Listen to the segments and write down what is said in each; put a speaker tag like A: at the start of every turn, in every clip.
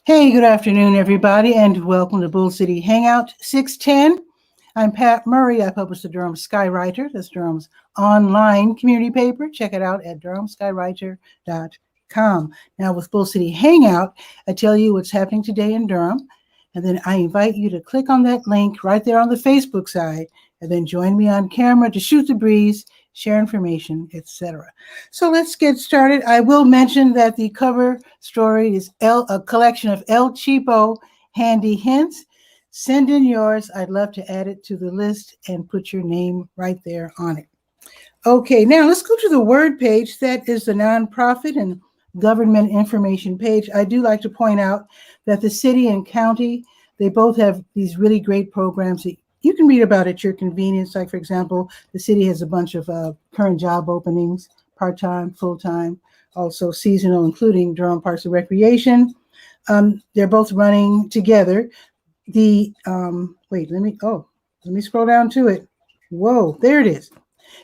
A: Hey, good afternoon, everybody, and welcome to Bull City Hangout 610. I'm Pat Murray. I publish the Durham Skywriter. That's Durham's online community paper. Check it out at durhamskywriter.com. Now, with Bull City Hangout, I tell you what's happening today in Durham, and then I invite you to click on that link right there on the Facebook side, and then join me on camera to shoot the breeze, share information, etc. So let's get started. I will mention that the cover story is a collection of El Cheapo handy hints. Send in yours. I'd love to add it to the list and put your name right there on it. Okay, now let's go to the word page. That is the nonprofit and government information page. I do like to point out that the city and county, they both have these really great programs that you can read about at your convenience. Like, for example, the city has a bunch of current job openings, part-time, full-time, also seasonal, including Durham Parks and Recreation. They're both running together. The, let me scroll down to it. Whoa, there it is.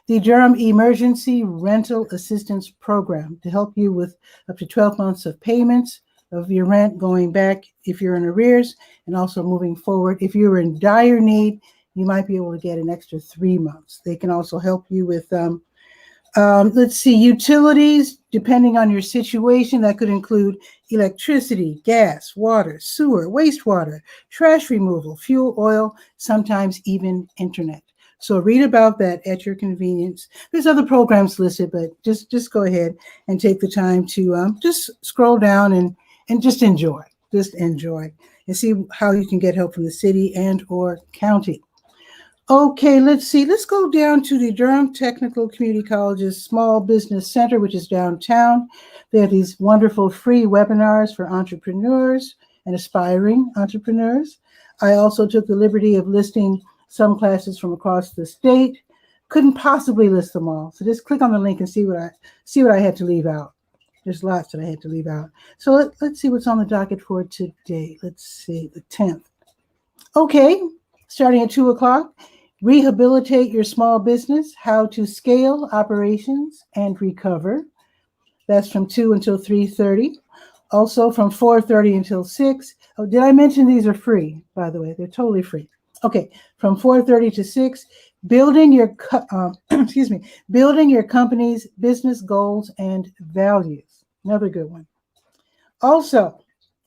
A: The Durham Emergency Rental Assistance Program to help you with up to 12 months of payments of your rent going back if you're in arrears, and also moving forward. If you're in dire need, you might be able to get an extra 3 months. They can also help you with, utilities, depending on your situation. That could include electricity, gas, water, sewer, wastewater, trash removal, fuel, oil, sometimes even internet. So read about that at your convenience. There's other programs listed, but just go ahead and take the time to just scroll down and just enjoy. Just enjoy and see how you can get help from the city and or county. Okay, let's see. Let's go down to the Durham Technical Community College's Small Business Center, which is downtown. They have these wonderful free webinars for entrepreneurs and aspiring entrepreneurs. I also took the liberty of listing some classes from across the state. Couldn't possibly list them all. So just click on the link and see what I had to leave out. There's lots that I had to leave out. So let's see what's on the docket for today. Let's see, the 10th. Okay, starting at 2 o'clock, rehabilitate your small business, how to scale operations and recover. That's from 2 until 3:30. Also from 4:30 until 6. Oh, did I mention these are free, by the way? They're totally free. Okay, from 4:30 to 6, building your company's business goals and values. Another good one. Also,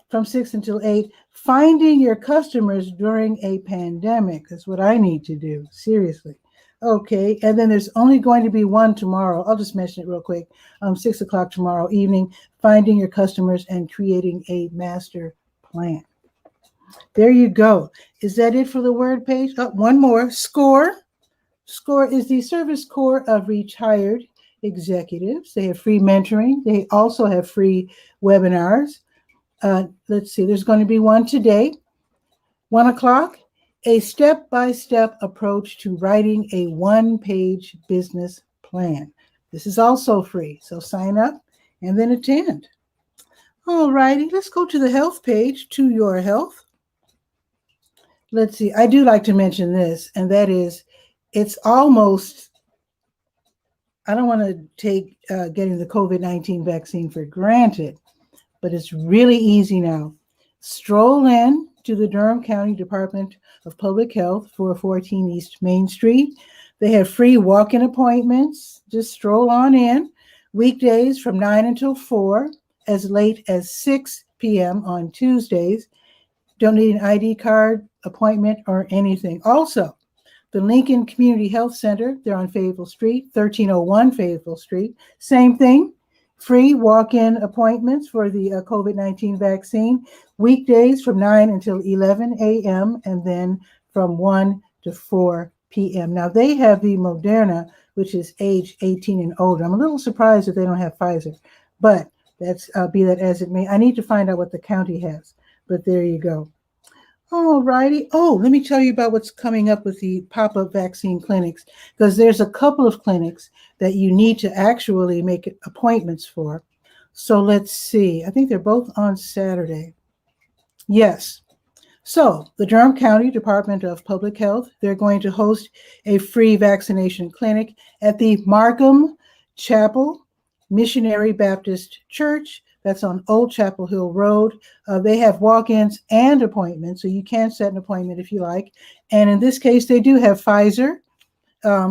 A: from 6 until 8, finding your customers during a pandemic. That's what I need to do, seriously. Okay, and then there's only going to be one tomorrow. I'll just mention it real quick. 6 o'clock tomorrow evening, finding your customers and creating a master plan. There you go. Is that it for the word page? One more. SCORE. SCORE is the Service Corps of Retired Executives. They have free mentoring. They also have free webinars. Let's see, there's going to be one today. 1 o'clock, a step-by-step approach to writing a one-page business plan. This is also free, so sign up and then attend. All righty, let's go to the health page, To Your Health. Let's see, I do like to mention this, and that is, it's almost, I don't want to take getting the COVID-19 vaccine for granted, but it's really easy now. Stroll in to the Durham County Department of Public Health, 414 East Main Street. They have free walk-in appointments. Just stroll on in. Weekdays from 9 until 4, as late as 6 p.m. on Tuesdays. Don't need an ID card, appointment, or anything. Also, the Lincoln Community Health Center, they're on Fayetteville Street, 1301 Fayetteville Street. Same thing, free walk-in appointments for the COVID-19 vaccine, weekdays from 9 until 11 a.m. and then from 1 to 4 p.m. Now, they have the Moderna, which is age 18 and older. I'm a little surprised that they don't have Pfizer, but that's be that as it may. I need to find out what the county has, but there you go. All righty. Oh, let me tell you about what's coming up with the pop-up vaccine clinics, because there's a couple of clinics that you need to actually make appointments for. So let's see. I think they're both on Saturday. Yes. So the Durham County Department of Public Health, they're going to host a free vaccination clinic at the Markham Chapel Missionary Baptist Church, That's on Old Chapel Hill Road. They have walk-ins and appointments, so you can set an appointment if you like. And in this case, they do have Pfizer,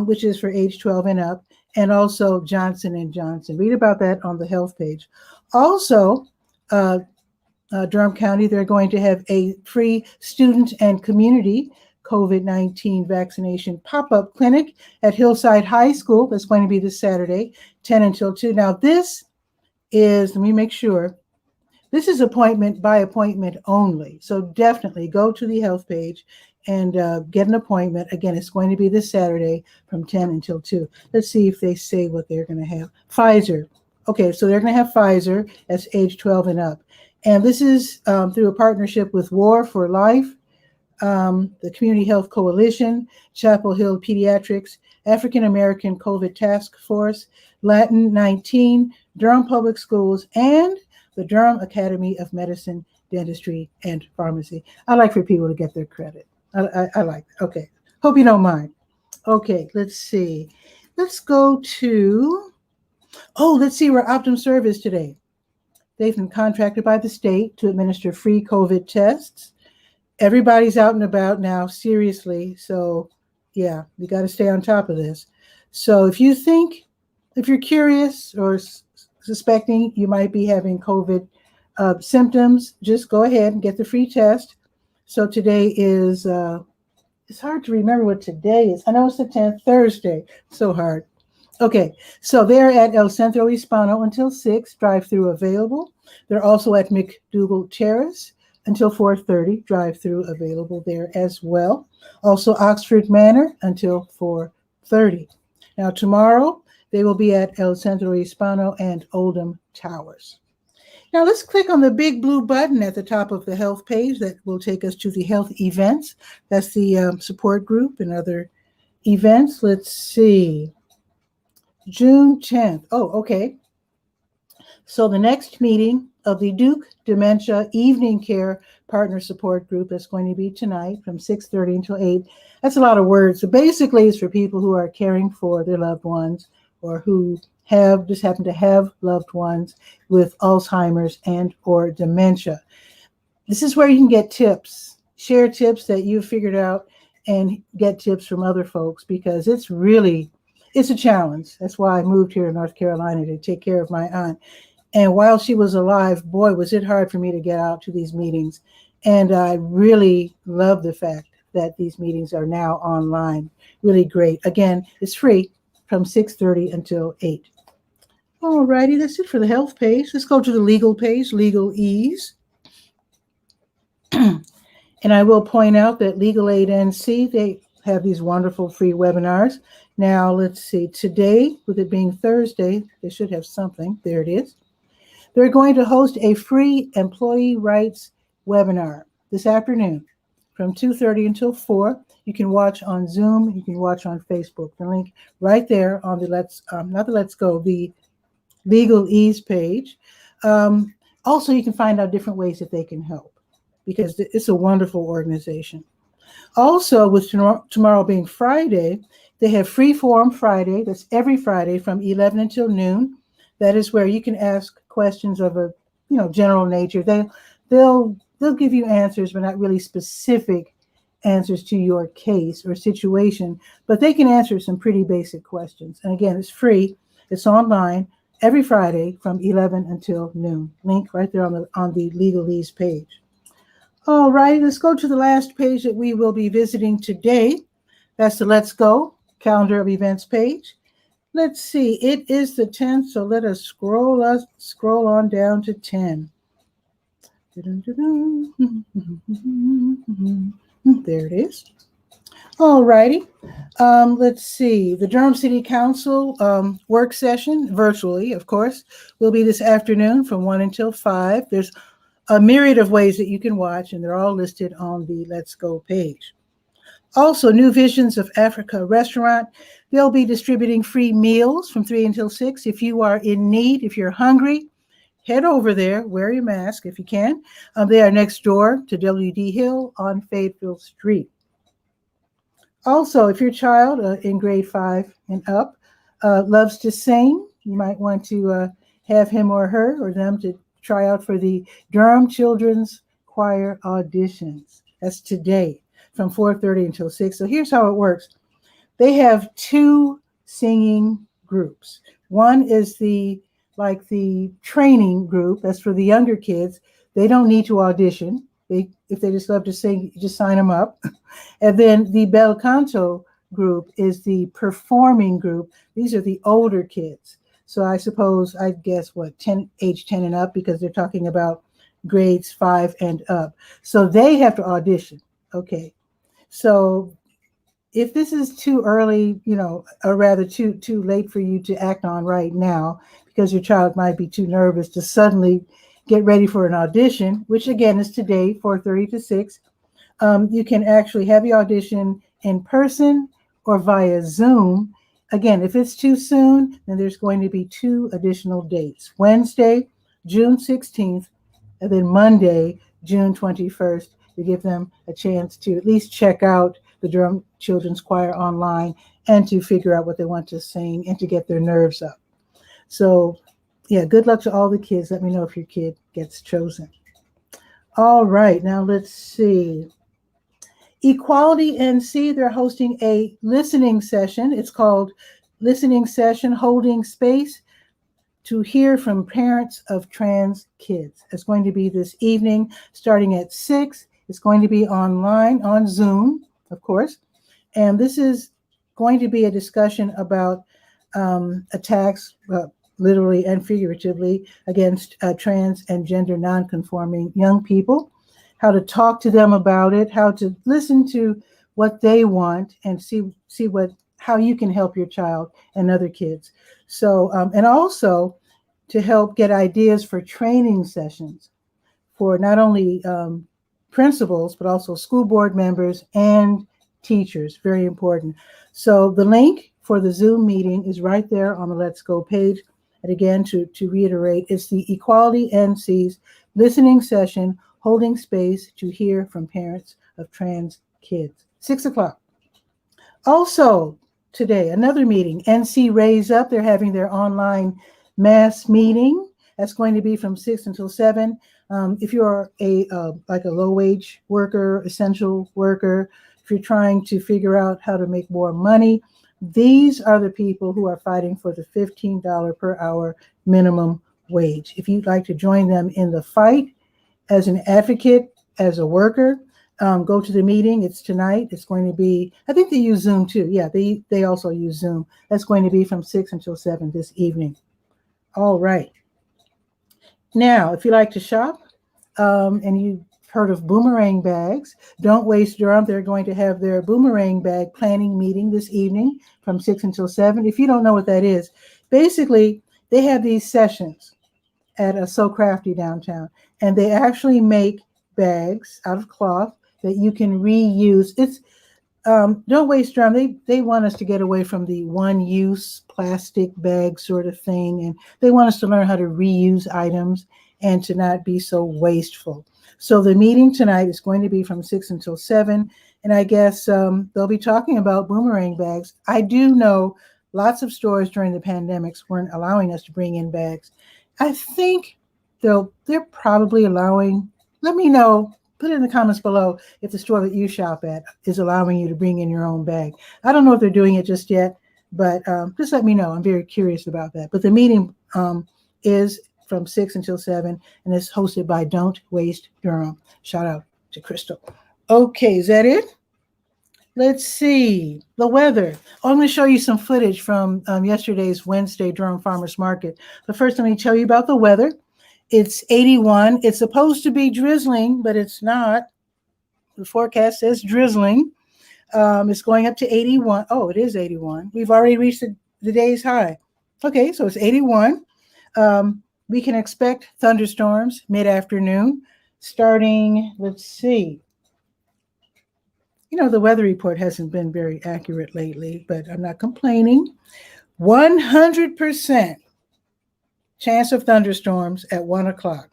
A: which is for age 12 and up, and also Johnson & Johnson. Read about that on the health page. Also, Durham County, they're going to have a free student and community COVID-19 vaccination pop-up clinic at Hillside High School. That's going to be this Saturday, 10 until 2. Now, this is, let me make sure, this is appointment by appointment only. So definitely go to the health page and get an appointment. Again, it's going to be this Saturday from 10 until 2. Let's see if they say what they're going to have. Pfizer. Okay, so they're going to have Pfizer. That's age 12 and up. And this is through a partnership with War for Life, the Community Health Coalition, Chapel Hill Pediatrics, African American COVID Task Force, Latin 19, Durham Public Schools, and the Durham Academy of Medicine, Dentistry, and Pharmacy. I like for people to get their credit. I like that. Okay. Hope you don't mind. Okay, let's see. Let's go to, let's see, we're Optimum Service today. They've been contracted by the state to administer free COVID tests. Everybody's out and about now, seriously. So, yeah, we got to stay on top of this. So if you're curious or suspecting you might be having COVID symptoms, just go ahead and get the free test. So today is, it's hard to remember what today is. I know it's the 10th, Thursday. So hard. Okay, so they're at El Centro Hispano until 6, drive-through available. They're also at McDougal Terrace until 4:30, drive-through available there as well. Also Oxford Manor until 4:30. Now tomorrow, they will be at El Centro Hispano and Oldham Towers. Now let's click on the big blue button at the top of the health page that will take us to the health events. That's the support group and other events. Let's see. June 10th. Oh, okay. So the next meeting of the Duke Dementia Evening Care Partner Support Group is going to be tonight from 6:30 until 8. That's a lot of words. So basically it's for people who are caring for their loved ones or who just happen to have loved ones with Alzheimer's and or dementia. This is where you can get tips, share tips that you've figured out and get tips from other folks because it's a challenge. That's why I moved here to North Carolina to take care of my aunt. And while she was alive, boy, was it hard for me to get out to these meetings. And I really love the fact that these meetings are now online. Really great. Again, it's free from 6:30 until 8. All righty, that's it for the health page. Let's go to the legal page, Legal Ease. And I will point out that Legal Aid NC, they have these wonderful free webinars. Now, let's see, today, with it being Thursday, they should have something. There it is. They're going to host a free employee rights webinar this afternoon from 2:30 until 4. You can watch on Zoom. You can watch on Facebook. The link right there on the the Legal Ease page. Also, you can find out different ways that they can help because it's a wonderful organization. Also, with tomorrow being Friday, they have Free Forum Friday. That's every Friday from 11 until noon. That is where you can ask questions of a general nature. They'll give you answers, but not really specific answers to your case or situation. But they can answer some pretty basic questions. And again, it's free. It's online every Friday from 11 until noon. Link right there on the Legalese page. All right, let's go to the last page that we will be visiting today. That's the Let's Go calendar of events page. Let's see, it is the 10th, so let us scroll on down to 10. There it is. All righty. Let's see. The Durham City Council work session, virtually, of course, will be this afternoon from 1 until 5. There's a myriad of ways that you can watch, and they're all listed on the Let's Go page. Also, New Visions of Africa restaurant. They'll be distributing free meals from 3 until 6. If you are in need, if you're hungry, head over there, wear your mask if you can. They are next door to W.D. Hill on Fayetteville Street. Also, if your child in grade 5 and up loves to sing, you might want to have him or her or them to try out for the Durham Children's Choir auditions. That's today from 4:30 until 6. So here's how it works. They have two singing groups. One is the training group. That's for the younger kids. They don't need to audition. If they just love to sing, you just sign them up. And then the bel canto group is the performing group. These are the older kids. So I suppose, I guess, age 10 and up, because they're talking about grades 5 and up. So they have to audition. Okay. So if this is too early, or rather too late for you to act on right now, because your child might be too nervous to suddenly get ready for an audition, which again is today, 4:30 to 6, you can actually have the audition in person or via Zoom. Again, if it's too soon, then there's going to be 2 additional dates: Wednesday, June 16th, and then Monday, June 21st, to give them a chance to at least check out the Durham Children's Choir online and to figure out what they want to sing and to get their nerves up. So yeah, good luck to all the kids. Let me know if your kid gets chosen. All right, now let's see. Equality NC, they're hosting a listening session. It's called Listening Session, Holding Space to Hear from Parents of Trans Kids. It's going to be this evening starting at 6. It's going to be online on Zoom, of course. And this is going to be a discussion about attacks, literally and figuratively, against trans and gender nonconforming young people, how to talk to them about it, how to listen to what they want, and see how you can help your child and other kids. So, and also to help get ideas for training sessions for not only principals, but also school board members and teachers. Very important. So the link for the Zoom meeting is right there on the Let's Go page. And again, to reiterate, it's the Equality NC's listening session, Holding Space to Hear from Parents of Trans Kids, 6 o'clock. Also today, another meeting, NC Raise Up. They're having their online mass meeting. That's going to be from 6 until 7. If you're a low-wage worker, essential worker, if you're trying to figure out how to make more money, these are the people who are fighting for the $15 per hour minimum wage. If you'd like to join them in the fight as an advocate, as a worker, go to the meeting. It's tonight. It's going to be, I think they use Zoom too. Yeah, they also use Zoom. That's going to be from 6 until 7 this evening. All right. Now, if you like to shop and you've heard of boomerang bags, Don't Waste Durham. They're going to have their boomerang bag planning meeting this evening from 6 until 7. If you don't know what that is, basically they have these sessions at a So Crafty downtown, and they actually make bags out of cloth that you can reuse. It's Don't Waste Durham. They want us to get away from the one-use plastic bag sort of thing, and they want us to learn how to reuse items and to not be so wasteful. So the meeting tonight is going to be from 6 until 7, and I guess they'll be talking about boomerang bags. I do know lots of stores during the pandemics weren't allowing us to bring in bags. I think they're probably allowing. Let me know. Put it in the comments below if the store that you shop at is allowing you to bring in your own bag. I don't know if they're doing it just yet, but just let me know. I'm very curious about that. But the meeting is from 6 until 7, and it's hosted by Don't Waste Durham. Shout out to Crystal. Okay, is that it? Let's see. The weather. I'm going to show you some footage from yesterday's Wednesday Durham Farmers Market. But first, let me tell you about the weather. It's 81. It's supposed to be drizzling, but it's not. The forecast says drizzling. It's going up to 81. Oh, it is 81. We've already reached the day's high. Okay, so it's 81. We can expect thunderstorms mid-afternoon starting, let's see. The weather report hasn't been very accurate lately, but I'm not complaining. 100% chance of thunderstorms at 1 o'clock.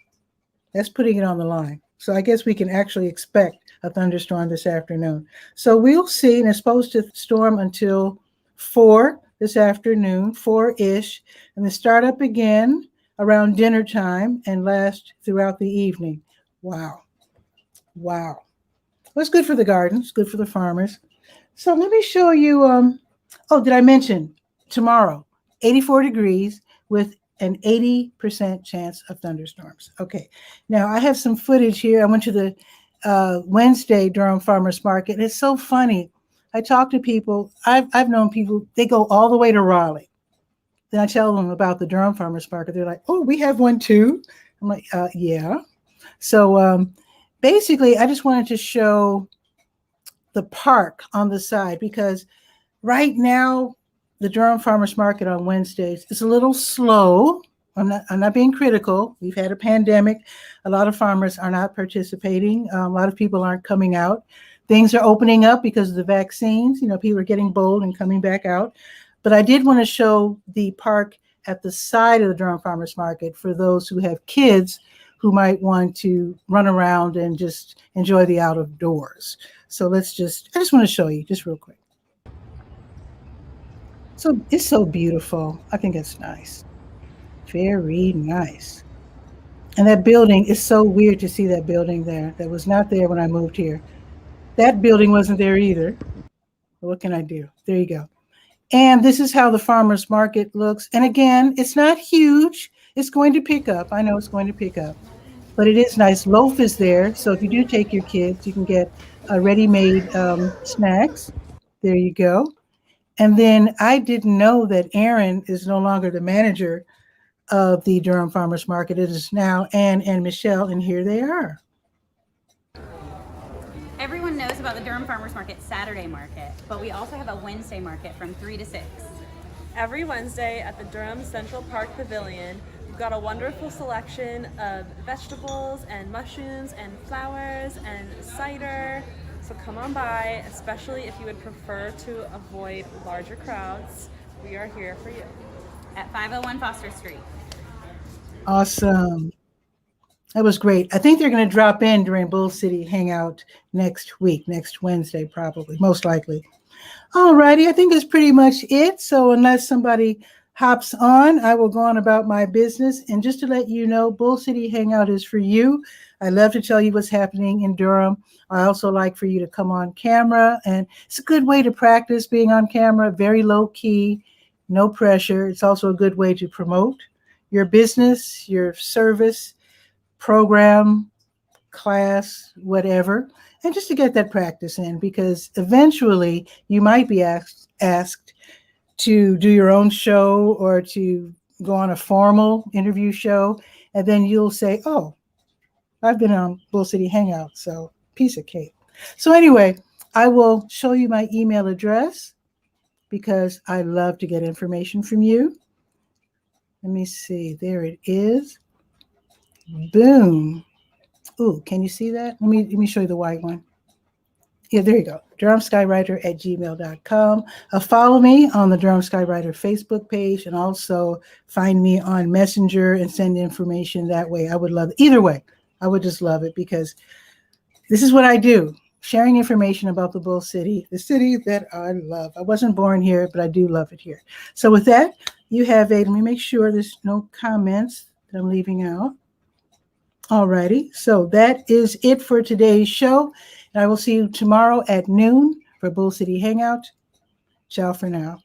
A: That's putting it on the line. So I guess we can actually expect a thunderstorm this afternoon. So we'll see, and it's supposed to storm until 4 this afternoon, 4-ish, and then start up again around dinner time and last throughout the evening. Wow. Wow. Well, it's good for the gardens, good for the farmers. So let me show you. Oh, did I mention tomorrow, 84 degrees with an 80% chance of thunderstorms. Okay. Now I have some footage here. I went to the Wednesday Durham Farmers Market. It's so funny. I talk to people. I've known people, they go all the way to Raleigh. Then I tell them about the Durham Farmers Market. They're like, oh, we have one too. I'm like, yeah. So basically, I just wanted to show the park on the side because right now, the Durham Farmers Market on Wednesdays is a little slow. I'm not being critical. We've had a pandemic. A lot of farmers are not participating. A lot of people aren't coming out. Things are opening up because of the vaccines. You know, people are getting bold and coming back out. But I did want to show the park at the side of the Durham Farmers Market for those who have kids who might want to run around and just enjoy the out of doors. So I just want to show you just real quick. So it's so beautiful. I think it's nice. Very nice. And that building is so weird to see that building there. That was not there when I moved here. That building wasn't there either. What can I do? There you go. And this is how the farmers market looks. And again, it's not huge. It's going to pick up. I know it's going to pick up, but it is nice. Loaf is there. So if you do take your kids, you can get ready-made snacks. There you go. And then I didn't know that Aaron is no longer the manager of the Durham Farmers Market. It is now Ann and Michelle, and here they are.
B: Everyone knows about the Durham Farmers Market Saturday market, but we also have a Wednesday market from 3 to 6.
C: Every Wednesday at the Durham Central Park Pavilion, we've got a wonderful selection of vegetables and mushrooms and flowers and cider. So come on by, especially if you would prefer to avoid larger crowds. We are here for you.
B: At 501 Foster Street.
A: Awesome. That was great. I think they're going to drop in during Bull City Hangout next week, next Wednesday, probably, most likely. All righty. I think that's pretty much it. So unless somebody hops on, I will go on about my business. And just to let you know, Bull City Hangout is for you. I love to tell you what's happening in Durham. I also like for you to come on camera. And it's a good way to practice being on camera, very low key, no pressure. It's also a good way to promote your business, your service, program, class, whatever, and just to get that practice in, because eventually you might be asked to do your own show or to go on a formal interview show, and then you'll say, oh, I've been on Bull City Hangout, so piece of cake. So anyway, I will show you my email address because I love to get information from you. Let me see, there it is. Boom. Ooh, can you see that? Let me show you the white one. Yeah, there you go. DurhamSkyWriter@gmail.com. Follow me on the Durham Skywriter Facebook page, and also find me on Messenger and send information that way. I would love it. Either way, I would just love it because this is what I do. Sharing information about the Bull City, the city that I love. I wasn't born here, but I do love it here. So with that, you have let me make sure there's no comments that I'm leaving out. Alrighty, so that is it for today's show. And I will see you tomorrow at noon for Bull City Hangout. Ciao for now.